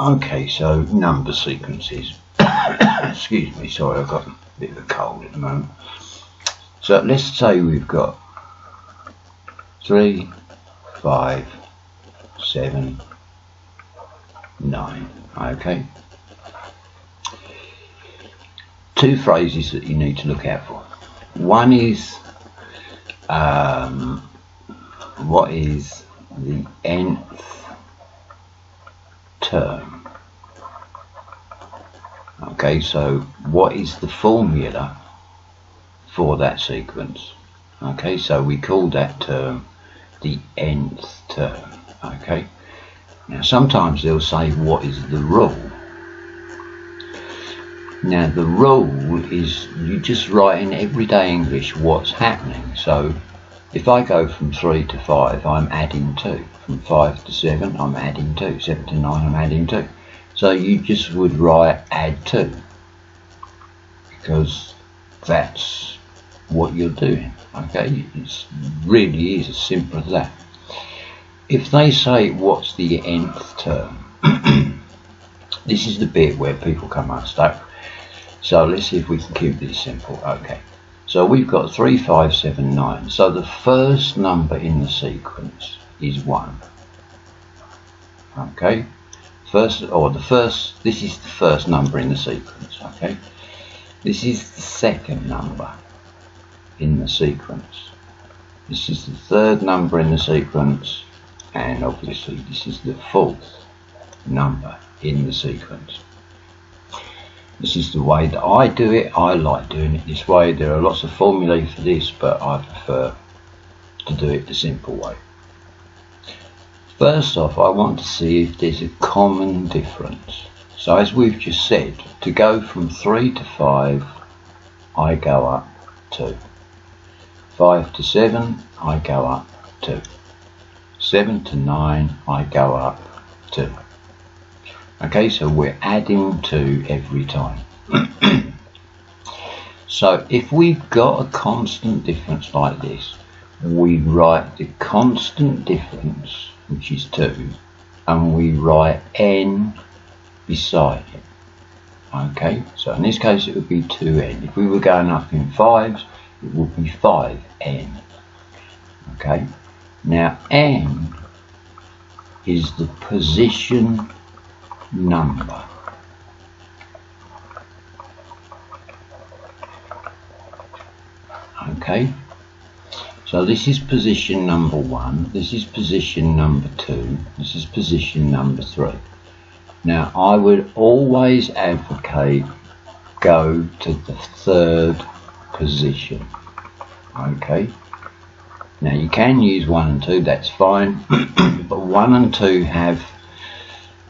Okay, so number sequences. Excuse me, sorry, I've got a bit of a cold at the moment. So let's say we've got 3, 5, 7, 9. Okay. Two phrases that you need to look out for. One is what is the nth term? Okay, so what is the formula for that sequence? Okay, so we call that term the nth term. Okay, now sometimes they'll say what is the rule. Now the rule is you just write in everyday English what's happening. So if I go from 3 to 5, I'm adding 2. From 5 to 7, I'm adding 2. 7 to 9, I'm adding 2. So you just would write add 2, because that's what you're doing. Okay, it really is as simple as that. If they say what's the nth term, this is the bit where people come unstuck. So let's see if we can keep this simple. Okay, so we've got 3, 5, 7, 9. So the first number in the sequence is 1. Okay, this is the first number in the sequence. Okay, this is the second number in the sequence. This is the third number in the sequence, and obviously this is the fourth number in the sequence. This is the way that I do it. I like doing it this way. There are lots of formulae for this, but I prefer to do it the simple way. First off, I want to see if there's a common difference. So as we've just said, to go from 3 to 5, I go up 2. 5 to 7, I go up 2. 7 to 9, I go up 2. Okay, so we're adding 2 every time. So if we've got a constant difference like this, we write the constant difference, which is 2, and we write n beside it. Okay, so in this case it would be 2n. If we were going up in 5s, it would be 5n. Okay, now n is the position number. Okay, so this is position number 1, this is position number 2, this is position number 3. Now I would always advocate go to the third position. Okay, now you can use 1 and 2, that's fine, but 1 and 2 have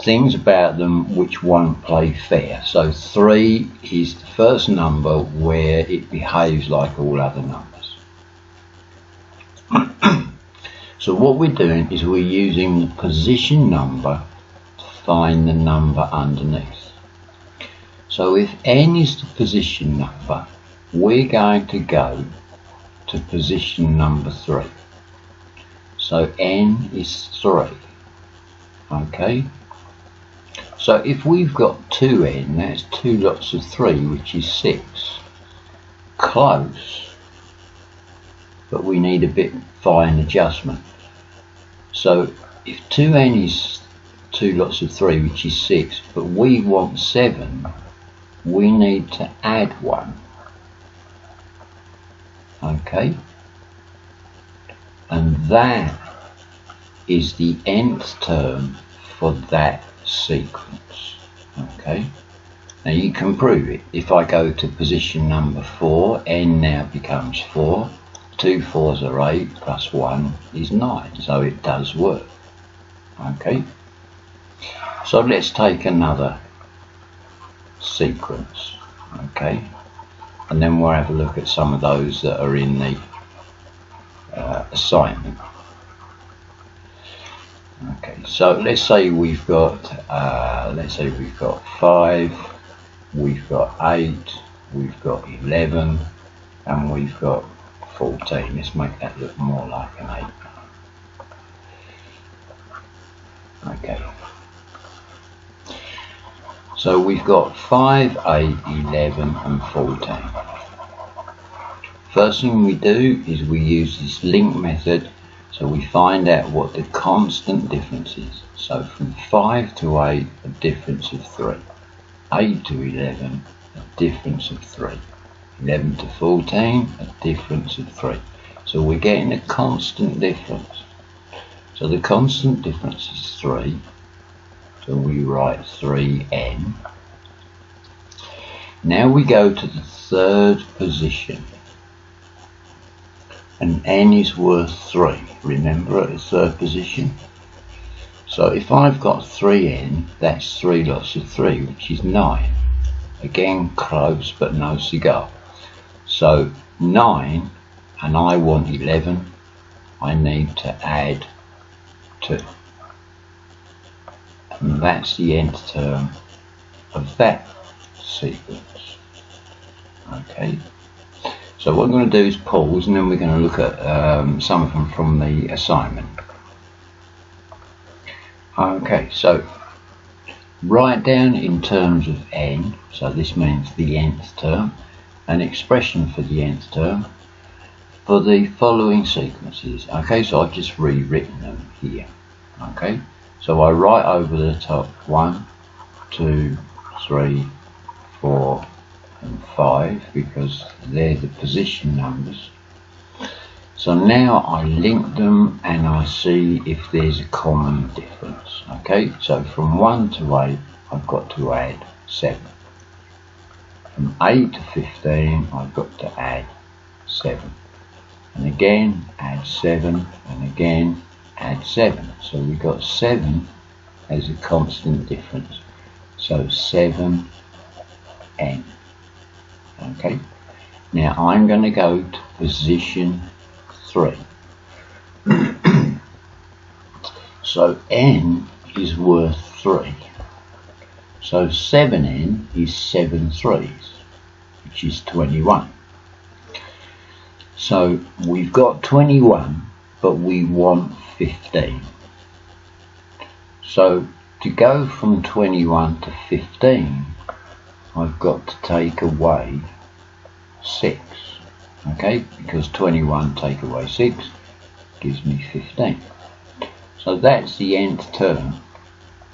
things about them which won't play fair. So 3 is the first number where it behaves like all other numbers. So what we're doing is we're using the position number to find the number underneath. So if n is the position number, we're going to go to position number 3. So n is 3. Okay, so if we've got 2n, that's 2 lots of 3, which is 6. Close, but we need a bit fine adjustment. So if 2n is 2 lots of 3, which is 6, but we want 7, we need to add 1. Okay, and that is the nth term for that sequence. Okay, now you can prove it. If I go to position number 4, n now becomes 4. 2 4s are 8, plus 1 is 9, so it does work. Okay, so let's take another sequence. Okay, and then we'll have a look at some of those that are in the assignment. Okay, so let's say we've got 5, we've got 8, we've got 11, and we've got 14. Let's make that look more like an 8. Okay. So we've got 5, 8, 11 and 14. First thing we do is we use this link method, so we find out what the constant difference is. So from 5 to 8, a difference of 3. 8 to 11, a difference of 3. 11 to 14, a difference of 3. So we're getting a constant difference. So the constant difference is 3. So we write 3n. Now we go to the third position. And n is worth 3. Remember, at the third position? So if I've got 3n, that's 3 lots of 3, which is 9. Again, close but no cigar. So 9, and I want 11, I need to add 2. And that's the nth term of that sequence. Okay. So what I'm going to do is pause, and then we're going to look at some of them from the assignment. Okay, so write down in terms of n, so this means the nth term, an expression for the nth term for the following sequences. Okay, so I've just rewritten them here. Okay, so I write over the top 1, 2, 3, 4 and 5 because they're the position numbers. So now I link them and I see if there's a common difference. Okay, so from 1 to 8 I've got to add 7. From 8 to 15 I've got to add 7. And again add 7 and again add 7. So we've got 7 as a constant difference. So 7n. Okay, now I'm going to go to position 3. So n is worth 3. So 7n is 7 threes, which is 21. So we've got 21, but we want 15. So to go from 21 to 15, I've got to take away 6, okay, because 21 take away 6 gives me 15. So that's the nth term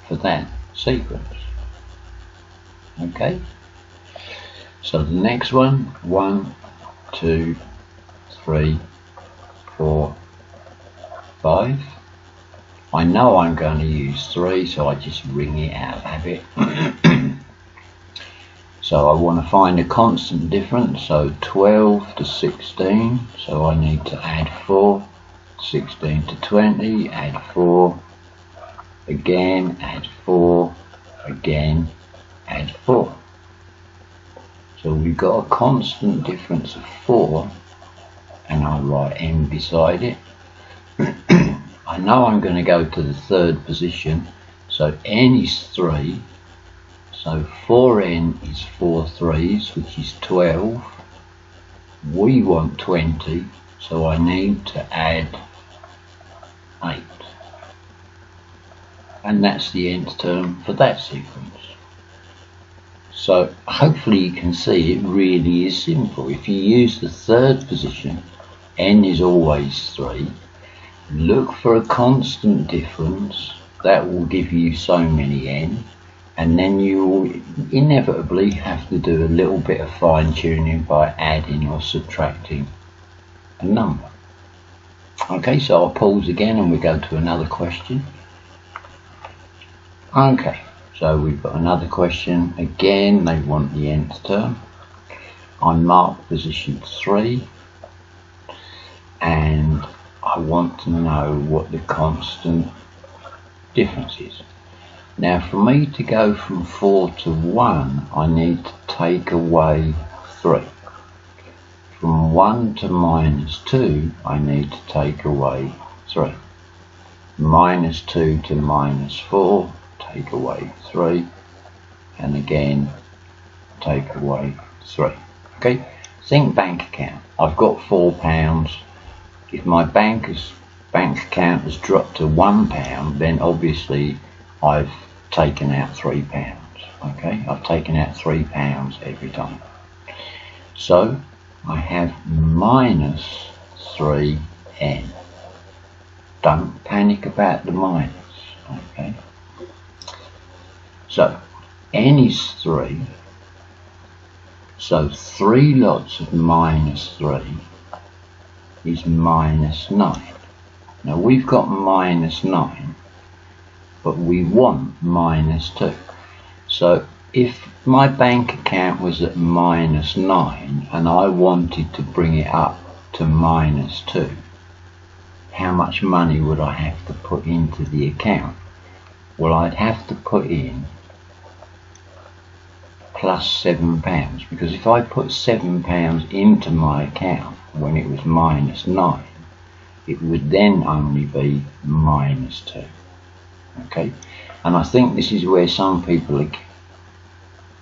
for that sequence. Okay, so the next one, 1, 2, 3, 4, 5. I know I'm going to use 3, so I just ring it out of habit. So I want to find a constant difference, so 12 to 16, so I need to add 4, 16 to 20, add 4, again, add 4, again, add 4. So we've got a constant difference of 4, and I'll write n beside it. I know I'm going to go to the third position, so n is 3. So 4n is 4 threes, which is 12. We want 20, so I need to add 8. And that's the nth term for that sequence. So hopefully you can see it really is simple. If you use the third position, n is always 3. Look for a constant difference. That will give you so many n. And then you will inevitably have to do a little bit of fine-tuning by adding or subtracting a number. Okay, so I'll pause again and we go to another question. Okay, so we've got another question. Again, they want the nth term. I mark position 3 and I want to know what the constant difference is. Now for me to go from 4 to 1, I need to take away 3. From 1 to minus 2, I need to take away 3. Minus 2 to minus 4, take away 3. And again, take away 3. Okay, think bank account. I've got £4. If my bank account has dropped to £1, then obviously I've taken out £3. Okay, I've taken out £3 every time. So I have minus 3n. Don't panic about the minus. Okay. So n is 3. So 3 lots of minus 3 is minus 9. Now we've got minus 9, but we want minus 2. So if my bank account was at minus 9 and I wanted to bring it up to minus 2, how much money would I have to put into the account? Well, I'd have to put in plus £7, because if I put £7 into my account when it was minus 9, it would then only be minus 2. Okay, and I think this is where some people are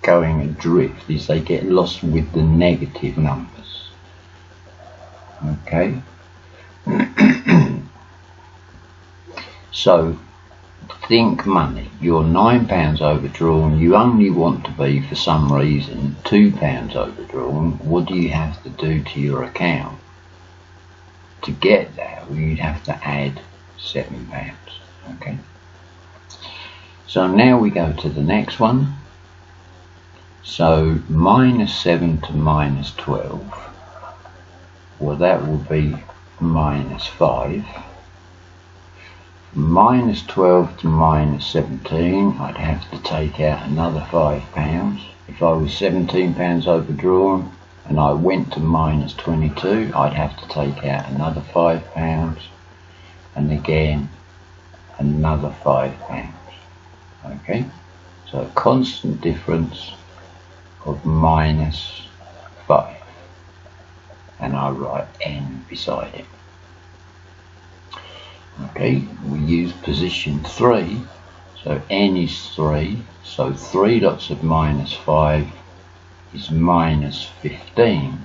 going adrift, is they get lost with the negative numbers. Okay. So think money. You're £9 overdrawn. You only want to be, for some reason, £2 overdrawn. What do you have to do to your account to get that? Well, you'd have to add £7. Okay. So now we go to the next one. So minus 7 to minus 12. Well, that will be minus 5. Minus 12 to minus 17, I'd have to take out another £5. If I was £17 overdrawn and I went to minus 22, I'd have to take out another £5, and again another £5. Okay, so a constant difference of minus 5, and I write n beside it. Okay, we use position 3, so n is 3, so 3 lots of minus 5 is minus 15.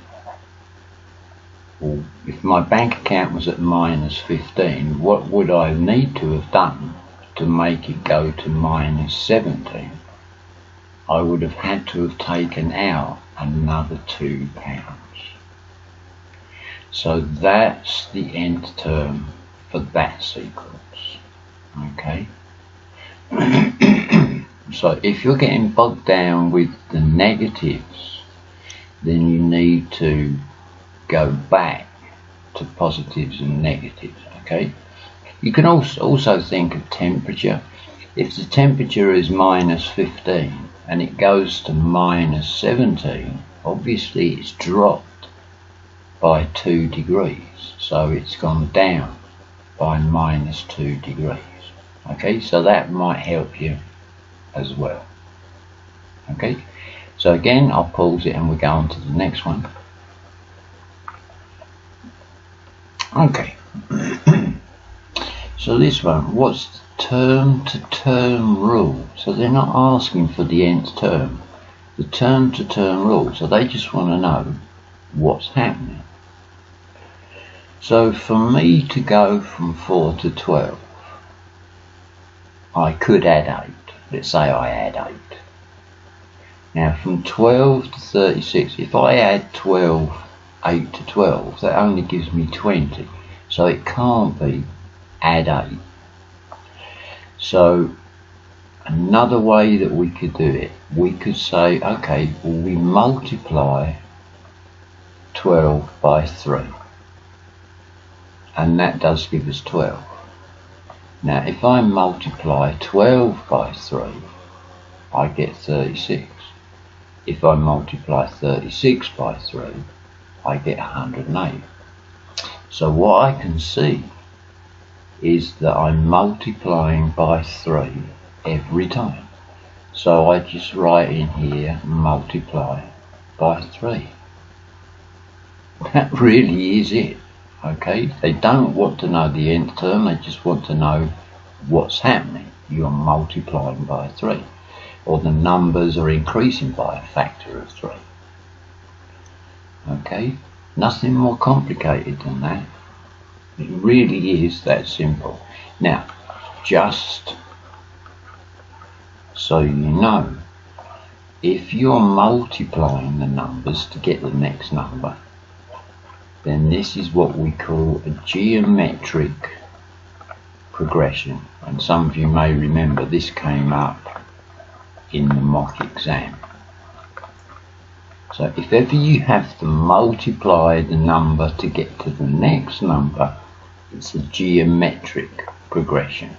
Well, if my bank account was at minus 15, what would I need to have done to make it go to minus 17? I would have had to have taken out another £2. So that's the nth term for that sequence. Okay. So if you're getting bogged down with the negatives, then you need to go back to positives and negatives. Okay. You can also think of temperature. If the temperature is minus 15 and it goes to minus 17, obviously it's dropped by 2 degrees, so it's gone down by minus 2 degrees. Okay, so that might help you as well. Okay, so again I'll pause it and we'll go on to the next one. Okay. So this one, what's term to term rule? So they're not asking for the nth term, the term to term rule, so they just want to know what's happening. So for me to go from 4 to 12, I could add 8. Let's say I add 8. Now from 12 to 36, if I add 8 to 12, that only gives me 20. So it can't be add 8. So another way that we could do it, we could say, okay, well, we multiply 12 by 3. And that does give us 12. Now if I multiply 12 by 3, I get 36. If I multiply 36 by 3, I get 108. So what I can see is that I'm multiplying by 3 every time. So I just write in here, multiply by 3. That really is it. Okay, they don't want to know the nth term, they just want to know what's happening. You're multiplying by 3, or the numbers are increasing by a factor of 3. Okay, nothing more complicated than that. It really is that simple. Now, just so you know, if you're multiplying the numbers to get the next number, then this is what we call a geometric progression. And some of you may remember this came up in the mock exam. So if ever you have to multiply the number to get to the next number, it's a geometric progression.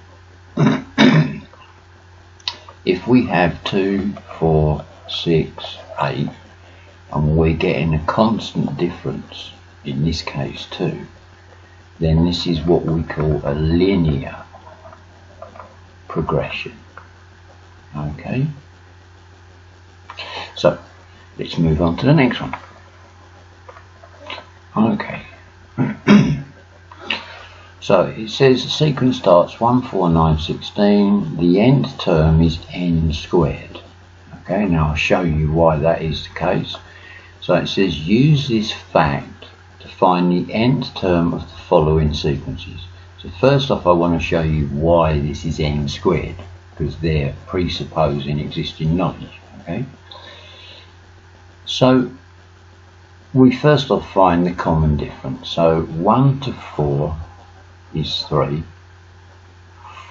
If we have 2, 4, 6, 8, and we're getting a constant difference, in this case 2, then this is what we call a linear progression. Okay? So, let's move on to the next one. Okay. So it says the sequence starts 1, 4, 9, 16. The nth term is n squared. Okay, now I'll show you why that is the case. So it says use this fact to find the nth term of the following sequences. So first off, I want to show you why this is n squared, because they're presupposing existing knowledge. Okay. So we first off find the common difference. So 1 to 4 is 3,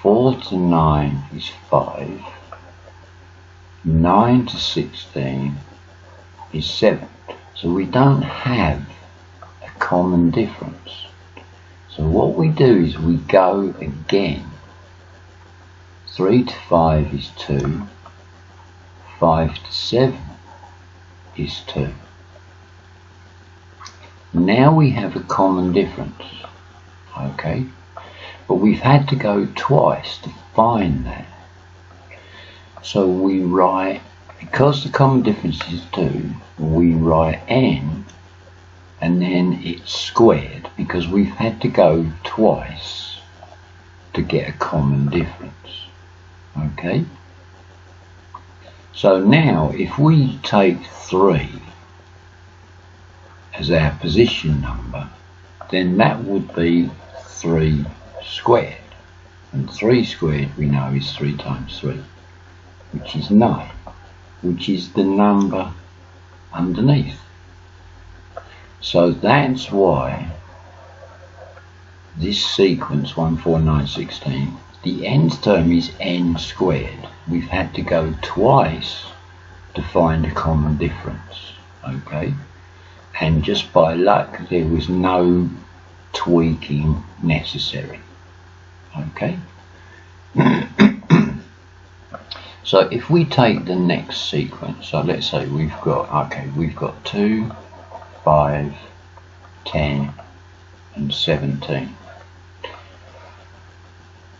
4 to 9 is 5, 9 to 16 is 7. So we don't have a common difference. So what we do is we go again. 3 to 5 is 2, 5 to 7 is 2. Now we have a common difference. Okay, but we've had to go twice to find that. So we write, because the common difference is 2, we write n and then it's squared, because we've had to go twice to get a common difference. Okay, so now if we take 3 as our position number, then that would be 3 squared, and 3 squared we know is 3 times 3, which is 9, which is the number underneath. So that's why this sequence 1, 4, 9, 16, the nth term is n squared. We've had to go twice to find a common difference. Okay, and just by luck there was no tweaking necessary. Okay. So if we take the next sequence, so let's say we've got 2, 5, 10 and 17.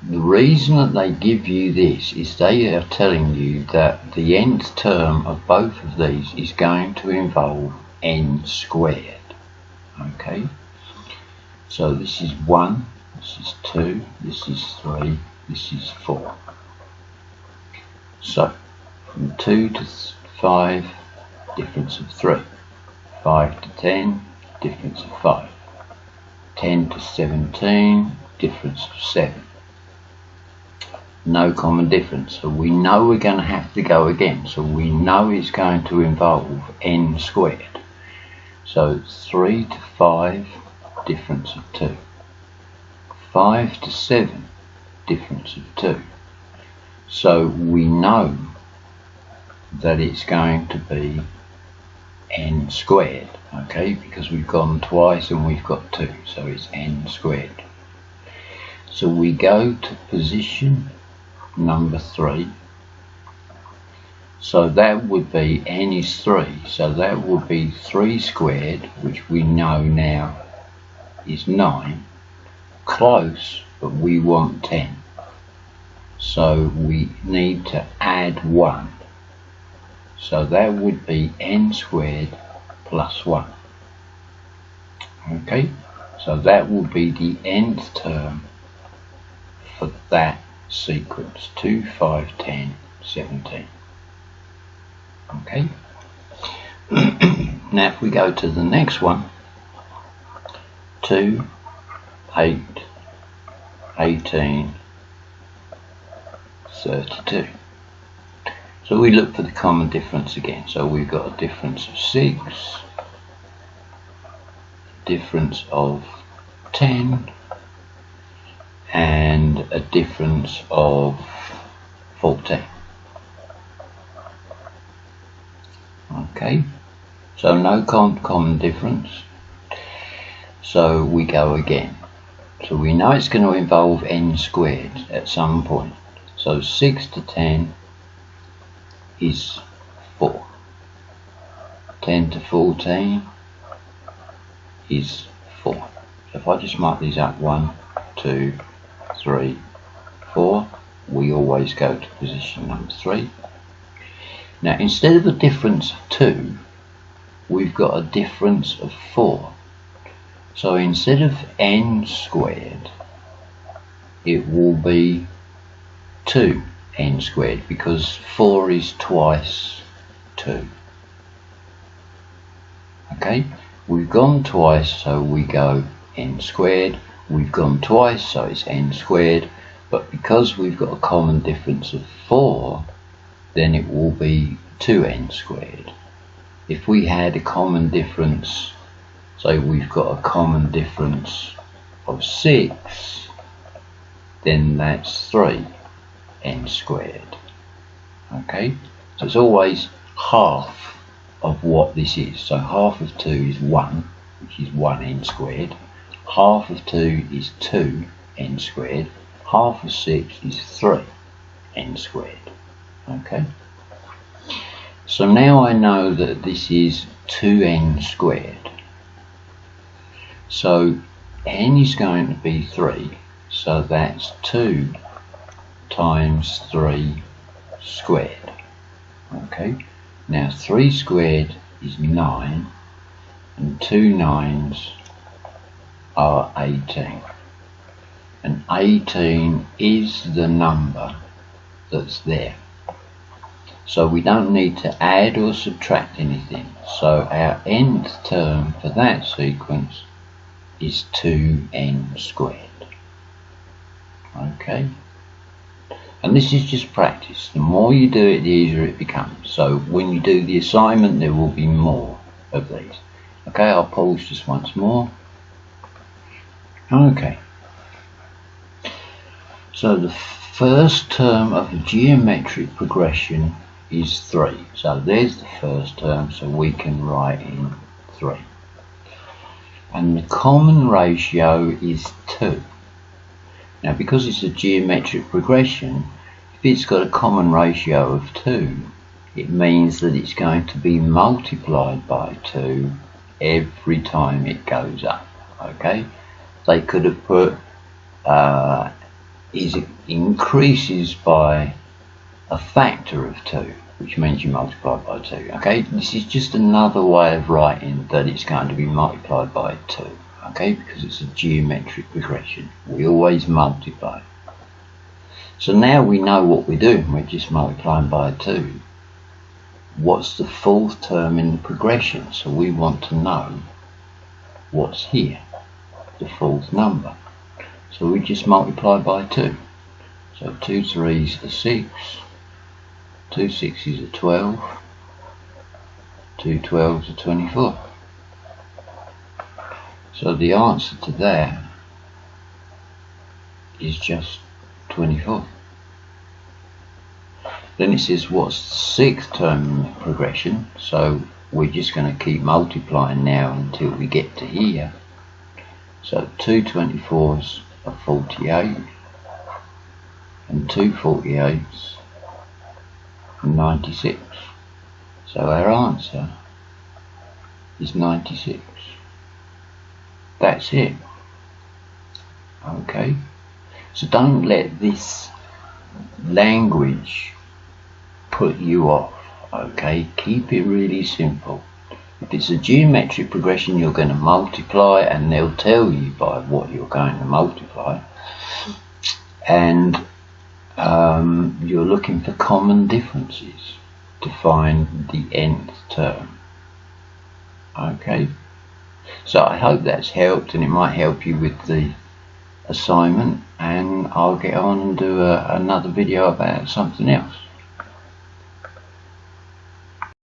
The reason that they give you this is they are telling you that the nth term of both of these is going to involve n squared. Okay. So this is 1, this is 2, this is 3, this is 4. So from 2 to 5, difference of 3. 5 to 10, difference of 5. 10 to 17, difference of 7. No common difference, so we know we're going to have to go again. So we know it's going to involve n squared. So 3 to 5, difference of 2. 5 to 7, difference of 2. So we know that it's going to be n squared, okay, because we've gone twice and we've got 2, so it's n squared. So we go to position number 3. So that would be n is 3, so that would be 3 squared, which we know now is 9. Close, but we want 10. So we need to add 1. So that would be n squared plus 1. Okay, so that will be the nth term for that sequence, 2, 5, 10, 17. Okay. Now if we go to the next one, 2, 8, 18, 32. So we look for the common difference again. So we've got a difference of 6, difference of 10, and a difference of 14. Okay, so no common difference. So we go again. So we know it's going to involve n squared at some point. So 6 to 10 is 4. 10 to 14 is 4. So if I just mark these up, 1, 2, 3, 4, we always go to position number 3. Now instead of a difference of 2, we've got a difference of 4. So instead of n squared, it will be 2n squared, because 4 is twice 2. Okay, we've gone twice, so we go n squared. We've gone twice, so it's n squared. But because we've got a common difference of 4, then it will be 2n squared. If we had a common difference, say we've got a common difference of 6, then that's 3n squared. Okay, so it's always half of what this is. So half of 2 is 1, which is 1n squared. Half of 2 is 2n squared. Half of 6 is 3n squared. Okay, so now I know that this is 2n squared. So n is going to be 3, so that's 2 times 3 squared. Okay, now 3 squared is 9, and 2 9s are 18. And 18 is the number that's there. So we don't need to add or subtract anything. So our nth term for that sequence is 2n squared. Okay, and this is just practice. The more you do it, the easier it becomes. So when you do the assignment, there will be more of these. Okay, I'll pause just once more. Okay, so the first term of a geometric progression is 3. So there's the first term, so we can write in 3. And the common ratio is 2. Now because it's a geometric progression, if it's got a common ratio of 2, it means that it's going to be multiplied by 2 every time it goes up. Okay, they could have put it increases by a factor of 2, which means you multiply by 2. Okay, this is just another way of writing that it's going to be multiplied by 2. Okay, because it's a geometric progression, we always multiply. So now we know what we're doing, we're just multiplying by 2. What's the fourth term in the progression? So we want to know what's here, the fourth number. So we just multiply by 2. So 2 3s are 6, 2 6s are 12, 2 12s are 24. So the answer to that is just 24. Then it says what's the sixth term in the progression, so we're just going to keep multiplying now until we get to here. So 2 24s are 48, and 2 48s are 96. So our answer is 96. That's it. Okay, so don't let this language put you off. Okay, keep it really simple. If it's a geometric progression, you're going to multiply, and they'll tell you by what you're going to multiply, and you're looking for common differences to find the nth term. Okay, so I hope that's helped, and it might help you with the assignment, and I'll get on and do another video about something else.